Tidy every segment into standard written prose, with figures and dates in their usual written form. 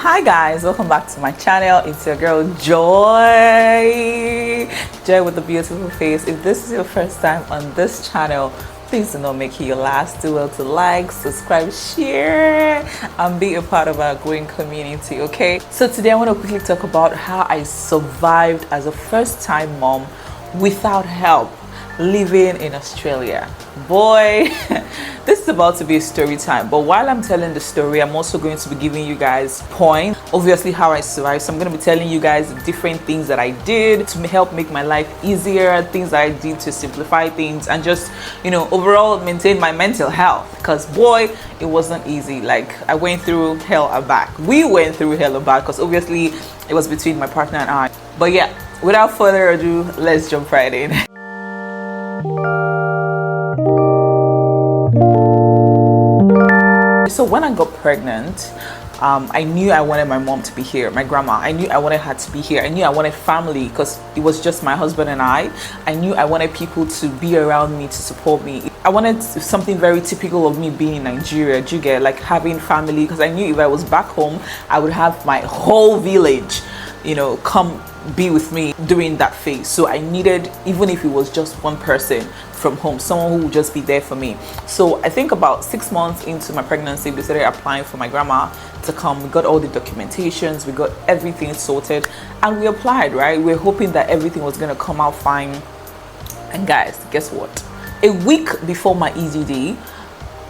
Hi guys, welcome back to my channel. It's your girl Joy with the beautiful face. If this is your first time on this channel, please do not make it your last. Do well to like, subscribe, share, and be a part of our growing community. Okay, so today I want to quickly talk about how I survived as a first-time mom without help living in Australia. Boy, this is about to be a story time, but while I'm telling the story, I'm also going to be giving you guys points, obviously how I survived. So I'm going to be telling you guys different things that I did to help make my life easier, things that I did to simplify things, and just, you know, overall maintain my mental health, because boy, it wasn't easy. Like, I went through hell and back. We went through hell and back, because obviously it was between my partner and I. But yeah, without further ado, let's jump right in. So when I got pregnant, I knew I wanted my mom to be here, my grandma. I knew I wanted her to be here. I knew I wanted family, because it was just my husband and I knew I wanted people to be around me, to support me. I wanted something very typical of me being in Nigeria. Do you get, like, having family? Because I knew if I was back home, I would have my whole village, you know, come be with me during that phase. So I needed, even if it was just one person from home, someone who would just be there for me. So I think about 6 months into my pregnancy, we started applying for my grandma to come. We got all the documentations, we got everything sorted, and we applied, right? We're hoping that everything was gonna come out fine. And guys, guess what? A week before my EDD,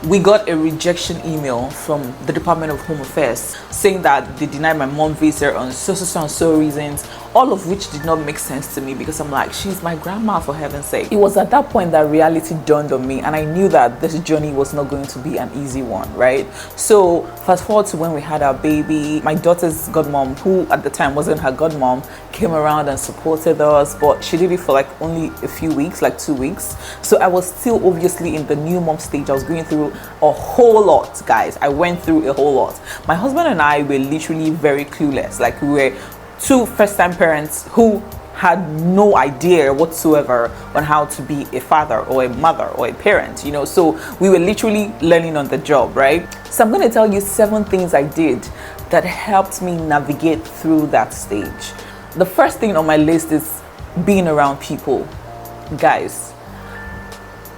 we got a rejection email from the Department of Home Affairs saying that they denied my mom visa on so reasons, all of which did not make sense to me, because I'm like, she's my grandma, for heaven's sake. It was at that point that reality dawned on me, and I knew that this journey was not going to be an easy one, right? So fast forward to when we had our baby, my daughter's godmom, who at the time wasn't her godmom, came around and supported us, but she did it for like only a few weeks, like 2 weeks. So I was still obviously in the new mom stage. I was going through a whole lot, guys. I went through a whole lot. My husband and I were literally very clueless. Like, we were two first-time parents who had no idea whatsoever on how to be a father or a mother or a parent, you know. So we were literally learning on the job, right? So I'm going to tell you 7 things I did that helped me navigate through that stage. The first thing on my list is being around people. Guys,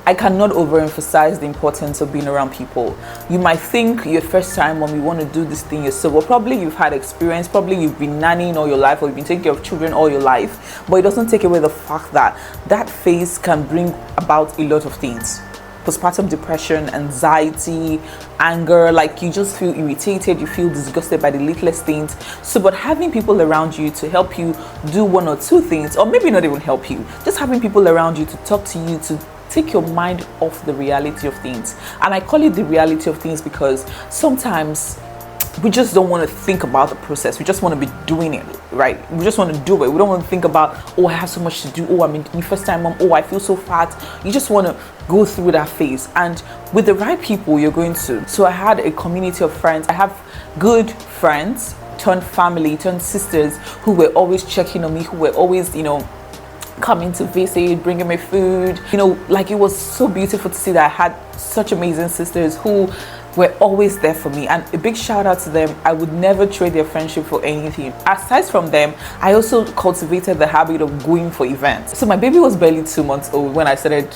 I cannot overemphasize the importance of being around people. You might think you're first time mom, you want to do this thing yourself. Well, probably you've had experience, probably you've been nannying all your life, or you've been taking care of children all your life, but it doesn't take away the fact that that phase can bring about a lot of things. Postpartum depression, anxiety, anger, like you just feel irritated, you feel disgusted by the littlest things. So, but having people around you to help you do 1 or 2 things, or maybe not even help you, just having people around you to talk to you, to take your mind off the reality of things. And I call it the reality of things because sometimes we just don't want to think about the process. We just want to be doing it, right? We just want to do it. We don't want to think about, oh, I have so much to do. Oh, I'm my first time mom. Oh, I feel so fat. You just want to go through that phase. And with the right people, you're going to. So I had a community of friends. I have good friends, turned family, turned sisters, who were always checking on me, who were always, you know, coming to visit, bringing me food. You know, like, it was so beautiful to see that I had such amazing sisters who were always there for me, and a big shout out to them. I would never trade their friendship for anything. Aside from them, I also cultivated the habit of going for events. So my baby was barely 2 months old when I started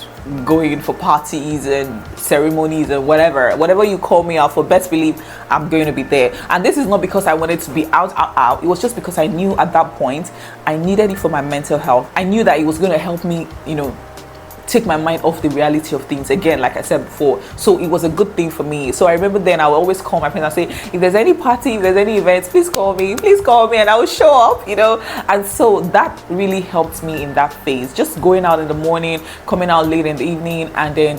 going for parties and ceremonies and whatever you call me out for, best believe I'm going to be there. And this is not because I wanted to be out. It was just because I knew at that point I needed it for my mental health. I knew that it was going to help me, you know, take my mind off the reality of things, again, like I said before. So it was a good thing for me. So I remember then I would always call my friends and say, if there's any party, if there's any events, please call me, and I will show up, you know. And so that really helped me in that phase, just going out in the morning, coming out late in the evening, and then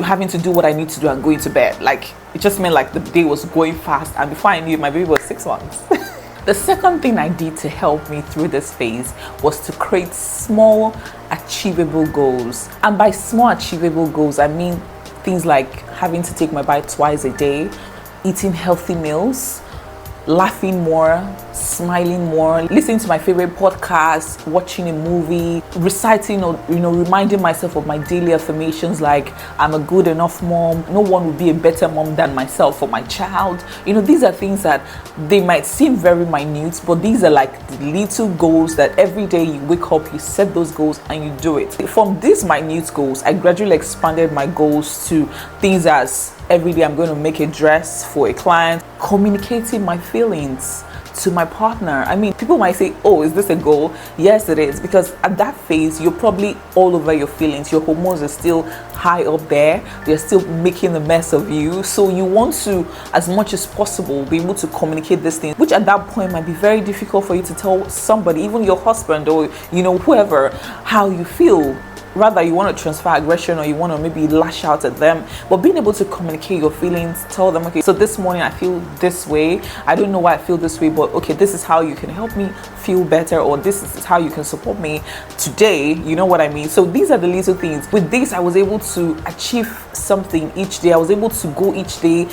having to do what I need to do and going to bed. Like, it just meant like the day was going fast, and before I knew it, my baby was 6 months. The second thing I did to help me through this phase was to create small, achievable goals. And by small, achievable goals, I mean things like having to take my bike twice a day, eating healthy meals, laughing more, smiling more, listening to my favorite podcast, watching a movie, reciting or reminding myself of my daily affirmations like I'm a good enough mom, no one would be a better mom than myself for my child. These are things that they might seem very minute, but these are like the little goals that every day you wake up, you set those goals and you do it. From these minute goals, I gradually expanded my goals to things as every day I'm going to make a dress for a client, communicating my feelings to my partner. I mean, people might say, oh, is this a goal? Yes, it is, because at that phase, you're probably all over your feelings. Your hormones are still high up there. They're still making a mess of you. So you want to, as much as possible, be able to communicate these things, which at that point might be very difficult for you to tell somebody, even your husband or, whoever, how you feel. Rather, you want to transfer aggression or you want to maybe lash out at them, but being able to communicate your feelings, tell them, okay, so this morning I feel this way, I don't know why I feel this way, but okay, this is how you can help me feel better, or this is how you can support me today, you know what I mean? So these are the little things. With this, I was able to achieve something each day. I was able to go each day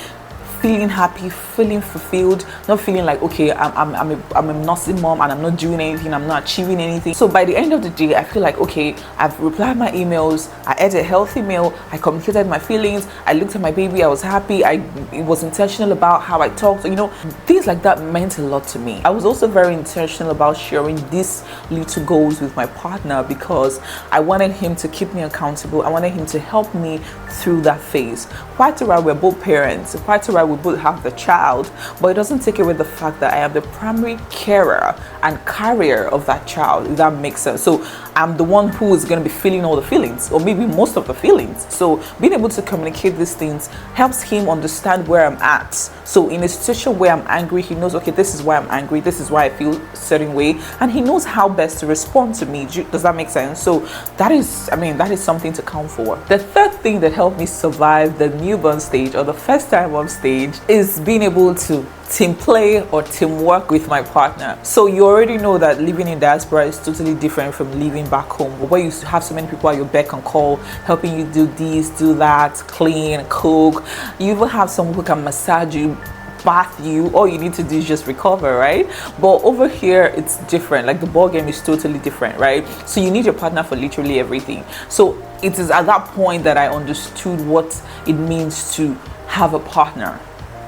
feeling happy, feeling fulfilled, not feeling like, okay, I'm a nursing mom and I'm not doing anything, I'm not achieving anything. So by the end of the day, I feel like, okay, I've replied my emails, I ate a healthy meal, I communicated my feelings, I looked at my baby, I was happy, it was intentional about how I talked, things like that meant a lot to me. I was also very intentional about sharing these little goals with my partner because I wanted him to keep me accountable. I wanted him to help me through that phase. Quite right, we're both parents, quite right, we both have the child, but it doesn't take away the fact that I am the primary carer and carrier of that child, if that makes sense. So I'm the one who is going to be feeling all the feelings, or maybe most of the feelings. So being able to communicate these things helps him understand where I'm at. So in a situation where I'm angry, he knows, okay, this is why I'm angry, this is why I feel a certain way, and he knows how best to respond to me. Does that make sense? So that is something to count for. The third thing that helped me survive the newborn stage, or the first time mom stage, is being able to team play or teamwork with my partner. So you already know that living in diaspora is totally different from living back home, where you have so many people at your beck and call, helping you do this, do that, clean, cook. You even have someone who can massage you, bath you. All you need to do is just recover, right? But over here it's different. Like the ball game is totally different, right? So you need your partner for literally everything. So it is at that point that I understood what it means to have a partner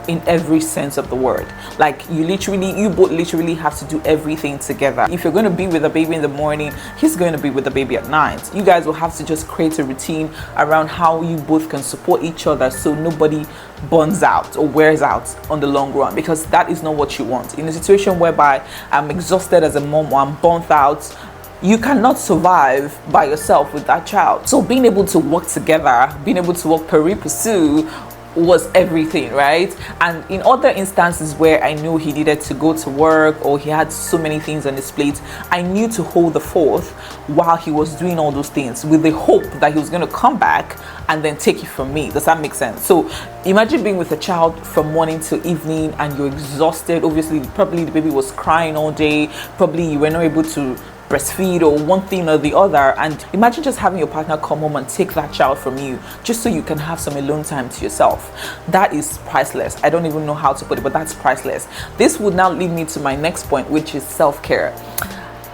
in every sense of the word. Like you both literally have to do everything together. If you're going to be with the baby in the morning, he's going to be with the baby at night. You guys will have to just create a routine around how you both can support each other, so nobody burns out or wears out on the long run, because that is not what you want. In a situation whereby I'm exhausted as a mom or I'm burnt out, you cannot survive by yourself with that child. So being able to work together, being able to work pari passu was everything, right? And in other instances where I knew he needed to go to work or he had so many things on his plate, I knew to hold the fort while he was doing all those things, with the hope that he was going to come back and then take it from me. Does that make sense? So imagine being with a child from morning to evening and you're exhausted. Obviously, probably the baby was crying all day, probably you were not able to breastfeed or one thing or the other, and imagine just having your partner come home and take that child from you just so you can have some alone time to yourself. That is priceless. I don't even know how to put it, but that's priceless. This would now lead me to my next point, which is self-care.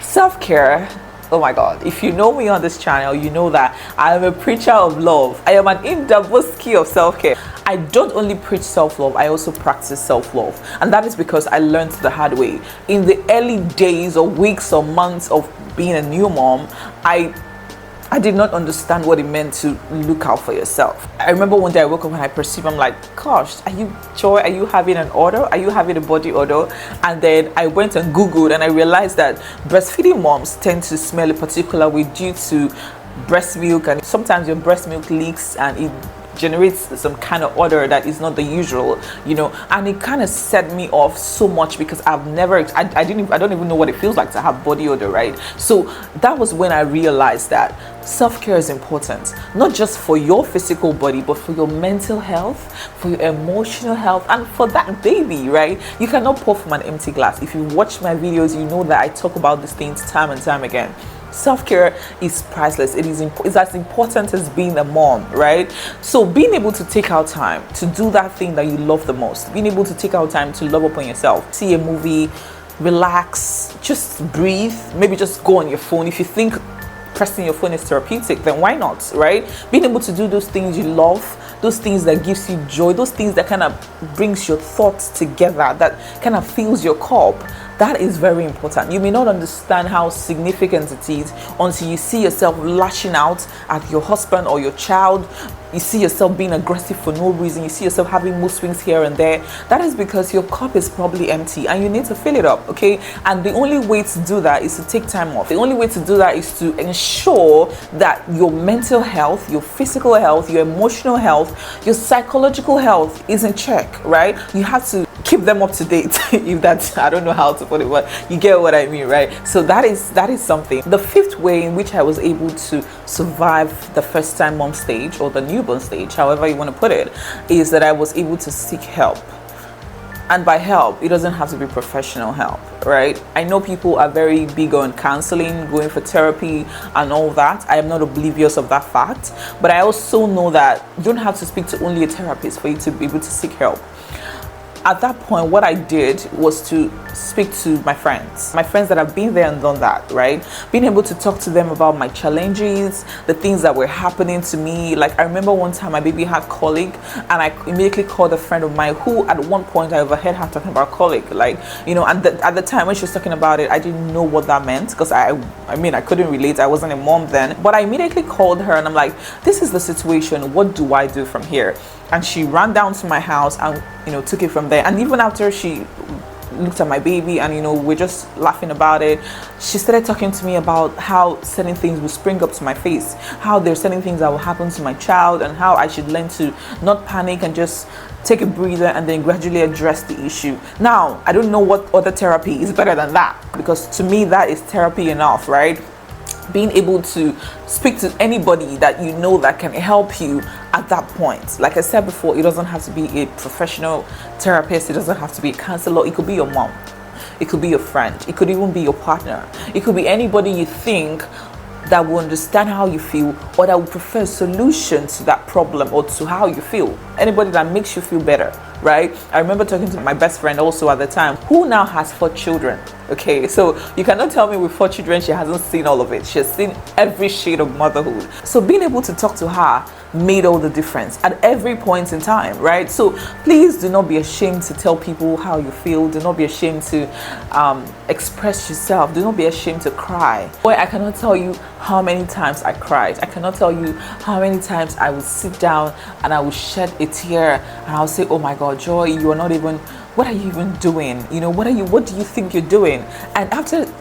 Self-care, oh my god, if you know me on this channel, you know that I am a preacher of love. I am an in-depth of self-care. I don't only preach self-love, I also practice self-love. And that is because I learned the hard way. In the early days or weeks or months of being a new mom, I did not understand what it meant to look out for yourself. I remember one day I woke up and I perceived, I'm like, gosh, are you having an odor? Are you having a body odor? And then I went and Googled and I realized that breastfeeding moms tend to smell a particular way due to breast milk, and sometimes your breast milk leaks and it generates some kind of odor that is not the usual, and it kind of set me off so much because I don't even know what it feels like to have body odor, right? So that was when I realized that self-care is important, not just for your physical body, but for your mental health, for your emotional health, and for that baby, right? You cannot pour from an empty glass. If you watch my videos, you know that I talk about these things time and time again. Self-care is priceless. It's as important as being a mom, right? So being able to take out time to do that thing that you love the most, being able to take out time to love upon yourself, see a movie, relax, just breathe, maybe just go on your phone. If you think pressing your phone is therapeutic, then why not, right? Being able to do those things you love, those things that gives you joy, those things that kind of brings your thoughts together, that kind of fills your cup, that is very important. You may not understand how significant it is until you see yourself lashing out at your husband or your child. You see yourself being aggressive for no reason. You see yourself having mood swings here and there. That is because your cup is probably empty and you need to fill it up, okay? And the only way to do that is to take time off. The only way to do that is to ensure that your mental health, your physical health, your emotional health, your psychological health is in check, right? You have to keep them up to date. If that's, I don't know how to put it, but you get what I mean, right? So that is something. The fifth way in which I was able to survive the first time mom stage, or the newborn stage, however you want to put it, is that I was able to seek help. And by help, it doesn't have to be professional help, right? I know people are very big on counseling, going for therapy and all that. I am not oblivious of that fact, but I also know that you don't have to speak to only a therapist for you to be able to seek help. At that point, what I did was to speak to my friends that have been there and done that, right? Being able to talk to them about my challenges, the things that were happening to me. Like, I remember one time my baby had colic, and I immediately called a friend of mine who at one point I overheard her talking about colic. Like, you know, and at the time when she was talking about it, I didn't know what that meant, because I mean, I couldn't relate. I wasn't a mom then. But I immediately called her and I'm like, this is the situation. What do I do from here? And she ran down to my house and, you know, took it from there. And even after she looked at my baby and, you know, we're just laughing about it, she started talking to me about how certain things will spring up to my face, how there's certain things that will happen to my child, and how I should learn to not panic and just take a breather and then gradually address the issue. Now, I don't know what other therapy is better than that, because to me that is therapy enough, right? Being able to speak to anybody that you know that can help you at that point. Like I said before, it doesn't have to be a professional therapist. It doesn't have to be a counselor. It could be your mom. It could be your friend. It could even be your partner. It could be anybody you think that will understand how you feel, or that will prefer a solution to that problem or to how you feel. Anybody that makes you feel better, right? I remember talking to my best friend also at the time, who now has 4 children. Okay, so you cannot tell me with 4 children she hasn't seen all of it. She has seen every shade of motherhood. So being able to talk to her made all the difference at every point in time, right? So please do not be ashamed to tell people how you feel. Do not be ashamed to express yourself. Do not be ashamed to cry. Boy, I cannot tell you how many times I cried. I cannot tell you how many times I would sit down and I would shed a tear and I'll say, oh my God, Joy, you are not even, what are you even doing? You know, what do you think you're doing? And after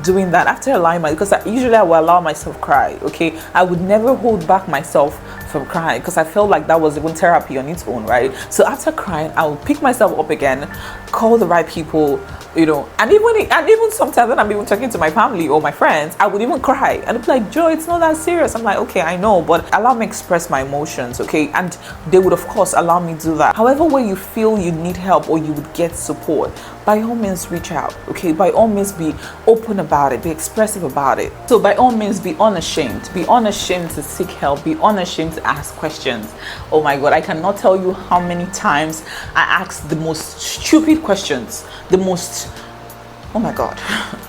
doing that, after allowing because usually I will allow myself cry, okay? I would never hold back myself from crying, because I felt like that was even therapy on its own, right? So after crying, I will pick myself up again, call the right people, you know, and even sometimes when I'm even talking to my family or my friends, I would even cry and be like, Joy, it's not that serious. I'm like, okay, I know, but allow me express my emotions, okay? And they would of course allow me to do that. However, when you feel you need help or you would get support, by all means reach out, okay? By all means be open about it, be expressive about it. So by all means be unashamed to seek help, be unashamed to ask questions. Oh my God, I cannot tell you how many times I asked the most stupid questions, oh my God.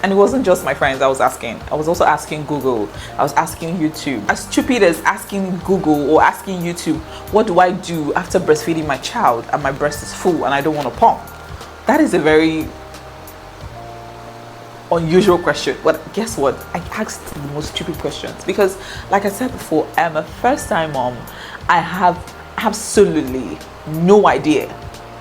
And it wasn't just my friends I was asking. I was also asking Google. I was asking YouTube. As stupid as asking Google or asking YouTube, what do I do after breastfeeding my child and my breast is full and I don't want to pump? That is a very unusual question. But guess what? I asked the most stupid questions because, like I said before, I am a first-time mom. I have absolutely no idea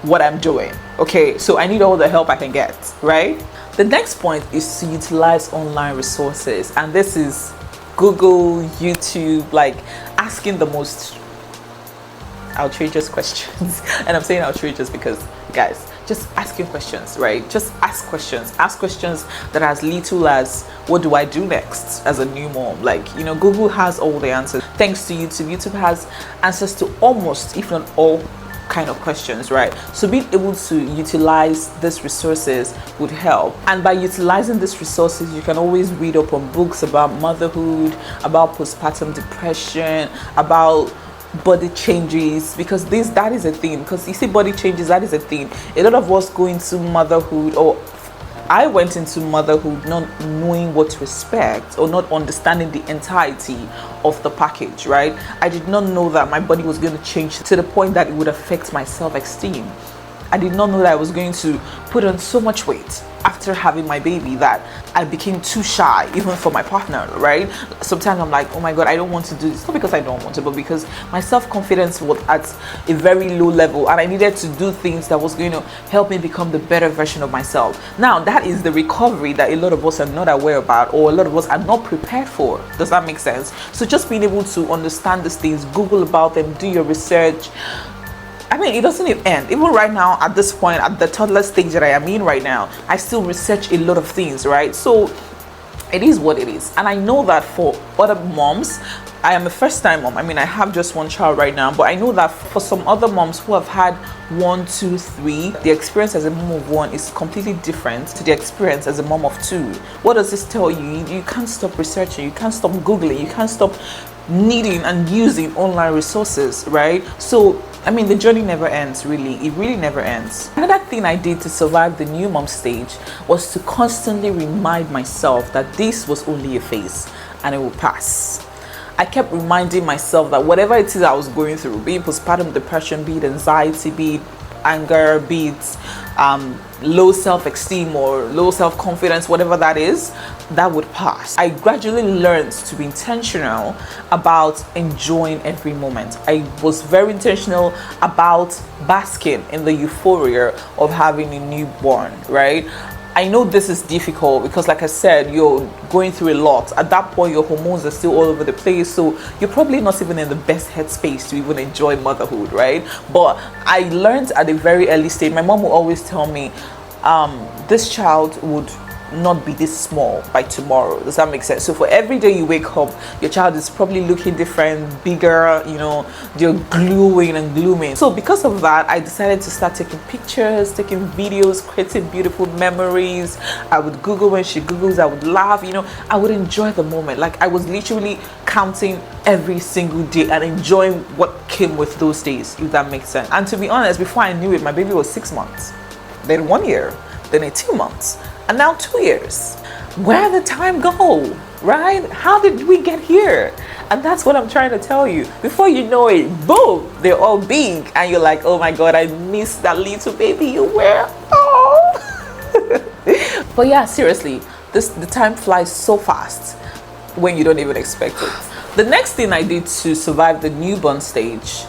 what I'm doing. Okay, so I need all the help I can get, right? The next point is to utilize online resources, and this is Google, YouTube, like asking the most outrageous questions. And I'm saying outrageous because, guys, just asking questions, right? Just ask questions that are as little as, what do I do next as a new mom? Like, you know, Google has all the answers. Thanks to YouTube has answers to almost, if not all, kind of questions, right? So being able to utilize these resources would help. And by utilizing these resources, you can always read up on books about motherhood, about postpartum depression, about body changes, because that is a thing. Because you see, body changes, that is a thing. A lot of us go into motherhood, or I went into motherhood not knowing what to expect, or not understanding the entirety of the package, right? I did not know that my body was going to change to the point that it would affect my self-esteem. I did not know that I was going to put on so much weight after having my baby that I became too shy, even for my partner, right? Sometimes I'm like, oh my God, I don't want to do this. Not because I don't want to, but because my self-confidence was at a very low level, and I needed to do things that was going to help me become the better version of myself. Now, that is the recovery that a lot of us are not aware about, or a lot of us are not prepared for. Does that make sense? So just being able to understand these things, Google about them, do your research. I mean, it doesn't even end. Even right now, at this point, at the toddler stage that I am in right now, I still research a lot of things, right? So it is what it is. And I know that for other moms, I am a first-time mom. I mean, I have just one child right now, but I know that for some other moms who have had 1, 2, 3, the experience as a mom of 1 is completely different to the experience as a mom of 2. What does this tell you? You can't stop researching. You can't stop Googling. You can't stop needing and using online resources, right? So I mean, the journey never ends, really. It really never ends. Another thing I did to survive the new mom stage was to constantly remind myself that this was only a phase and it will pass. I kept reminding myself that whatever it is I was going through, be it postpartum depression, be it anxiety, be it anger, be it low self-esteem or low self-confidence, whatever that is, that would pass. I gradually learned to be intentional about enjoying every moment. I was very intentional about basking in the euphoria of having a newborn, right? I know this is difficult because, like I said, you're going through a lot. At that point, your hormones are still all over the place, so you're probably not even in the best headspace to even enjoy motherhood, right? But I learned at a very early stage. My mom would always tell me, this child would not be this small by tomorrow. Does that make sense? So for every day you wake up, your child is probably looking different, bigger, you know, they're glowing and glooming. So because of that, I decided to start taking pictures, taking videos, creating beautiful memories. I would Google when she Googles, I would laugh, you know, I would enjoy the moment. Like I was literally counting every single day and enjoying what came with those days, if that makes sense. And to be honest, before I knew it, my baby was 6 months, then 1 year, then 18 months. And now 2 years. Where did time go, right? How did we get here? And that's what I'm trying to tell you. Before you know it, boom, they're all big. And you're like, oh my God, I miss that little baby you were. Oh. But yeah, seriously, the time flies so fast when you don't even expect it. The next thing I did to survive the newborn stage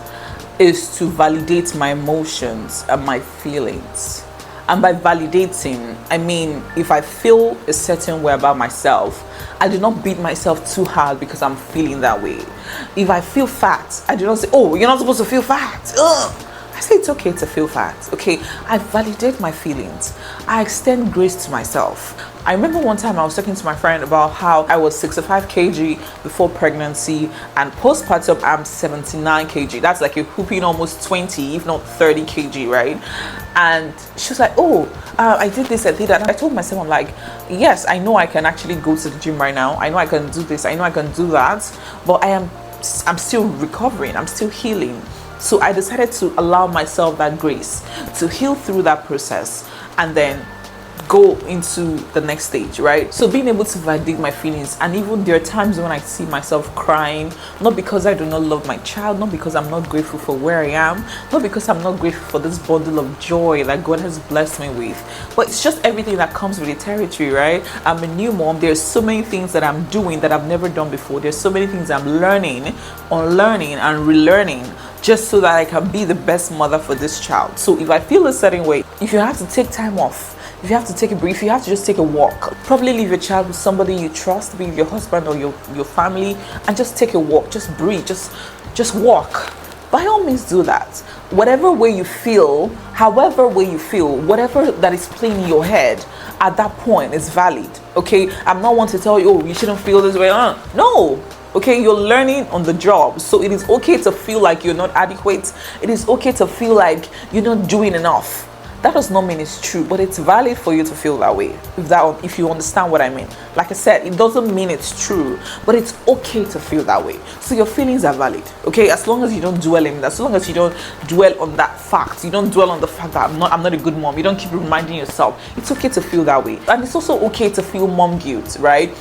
is to validate my emotions and my feelings. And by validating, I mean, if I feel a certain way about myself, I do not beat myself too hard because I'm feeling that way. If I feel fat, I do not say, oh, you're not supposed to feel fat. Ugh. I say it's okay to feel fat. Okay, I validate my feelings. I extend grace to myself. I remember one time I was talking to my friend about how I was 65 kg before pregnancy, and postpartum I'm 79 kg. That's like a whooping almost 20, if not 30 kg, right? And she was like, oh, I did this, I did that. And I told myself, I'm like, yes, I know I can actually go to the gym right now. I know I can do this. I know I can do that. But I'm still recovering. I'm still healing. So I decided to allow myself that grace to heal through that process and then go into the next stage, right? So being able to validate my feelings, and even there are times when I see myself crying, not because I do not love my child, not because I'm not grateful for where I am, not because I'm not grateful for this bundle of joy that God has blessed me with, but it's just everything that comes with the territory, right? I'm a new mom. There's so many things that I'm doing that I've never done before. There's so many things I'm learning, unlearning and relearning, just so that I can be the best mother for this child. So if I feel a certain way, if you have to take time off, if you have to take a break, you have to just take a walk, probably leave your child with somebody you trust, be it your husband or your family, and just take a walk, just breathe, just walk. By all means do that. Whatever way you feel, however way you feel, whatever that is playing in your head at that point is valid. Okay, I'm not one to tell you, oh, you shouldn't feel this way. No. Okay, you're learning on the job, so it is okay to feel like you're not adequate. It is okay to feel like you're not doing enough. That does not mean it's true, but it's valid for you to feel that way. If you understand what I mean. Like I said, it doesn't mean it's true, but it's okay to feel that way. So your feelings are valid, okay? As long as you don't dwell in it, as long as you don't dwell on that fact, you don't dwell on the fact that I'm not a good mom. You don't keep reminding yourself. It's okay to feel that way, and it's also okay to feel mom guilt, right?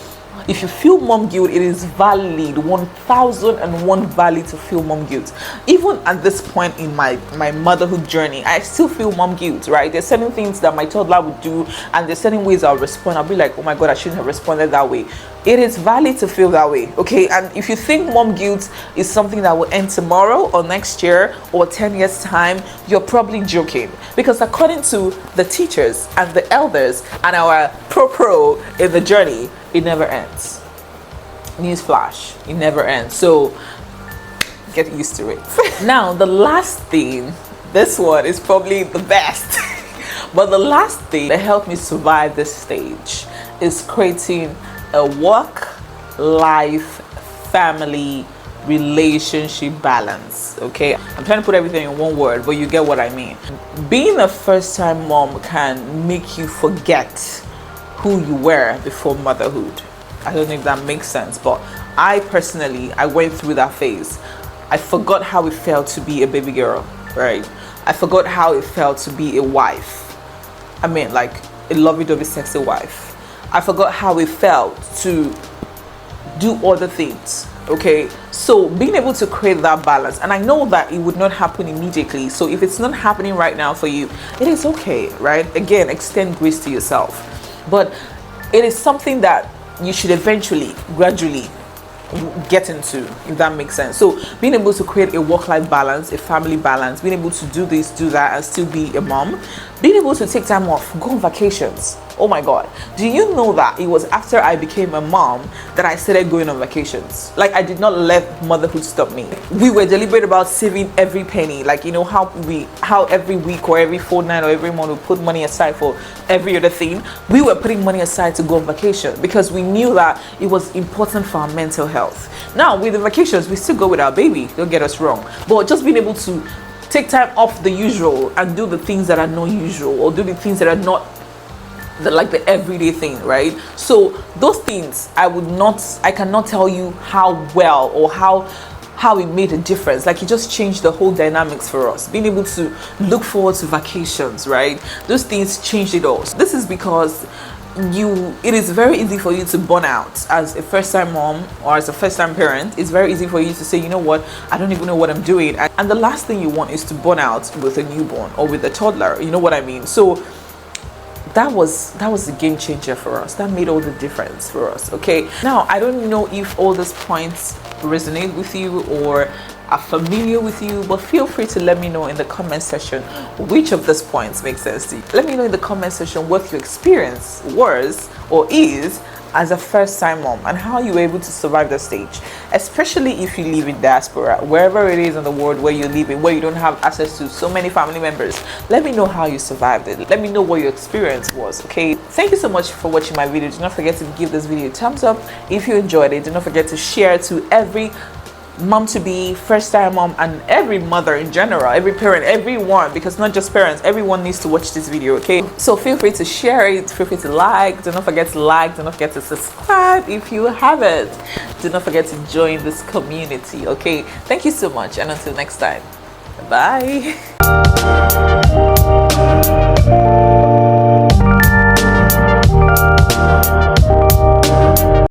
If you feel mom guilt, it is valid, 1001 valid to feel mom guilt. Even at this point in my motherhood journey, I still feel mom guilt, right? There's certain things that my toddler would do, and there's certain ways I'll respond. I'll be like, oh my God, I shouldn't have responded that way. It is valid to feel that way, okay? And if you think mom guilt is something that will end tomorrow or next year or 10 years time, you're probably joking. Because according to the teachers and the elders and our pro in the journey, it never ends. Newsflash, it never ends. So get used to it. Now, the last thing, this one is probably the best, but the last thing that helped me survive this stage is creating a work-life, family, relationship balance. Okay, I'm trying to put everything in one word, but you get what I mean. Being a first-time mom can make you forget who you were before motherhood. I don't know if that makes sense, but I personally went through that phase. I forgot how it felt to be a baby girl, right? I forgot how it felt to be a wife. I mean, like a lovey-dovey sexy wife. I forgot how it felt to do other things, okay? So being able to create that balance, and I know that it would not happen immediately, so if it's not happening right now for you, it is okay, right? Again, extend grace to yourself. But it is something that you should eventually, gradually get into, if that makes sense. So being able to create a work-life balance, a family balance, being able to do this, do that, and still be a mom, being able to take time off, go on vacations. Oh my God, do you know that it was after I became a mom that I started going on vacations? Like, I did not let motherhood stop me. We were deliberate about saving every penny. Like, you know how every week or every fortnight or every month we put money aside for every other thing. We were putting money aside to go on vacation because we knew that it was important for our mental health. Now with the vacations, we still go with our baby, don't get us wrong, but just being able to take time off the usual and do the things that are not usual, or do the things that are not like the everyday thing, right? So those things I cannot tell you how well or how it made a difference. Like, it just changed the whole dynamics for us. Being able to look forward to vacations, right? Those things changed it all. So this is because it is very easy for you to burn out as a first-time mom or as a first-time parent. It's very easy for you to say, you know what, I don't even know what I'm doing. And the last thing you want is to burn out with a newborn or with a toddler. You know what I mean? So that was a game changer for us. That made all the difference for us. Okay, now I don't know if all these points resonate with you or are familiar with you, but feel free to let me know in the comment section which of these points make sense to you. Let me know in the comment section what your experience was or is as a first-time mom and how you were able to survive the stage, especially if you live in diaspora, wherever it is in the world where you're living, where you don't have access to so many family members. Let me know how you survived it. Let me know what your experience was. Okay, thank you so much for watching my video. Do not forget to give this video a thumbs up if you enjoyed it. Do not forget to share to every mom to be, first time mom, and every mother in general, every parent, everyone, because not just parents, everyone needs to watch this video. Okay, so feel free to share it, feel free to like, do not forget to like, do not forget to subscribe if you haven't, do not forget to join this community. Okay, thank you so much, and until next time, bye.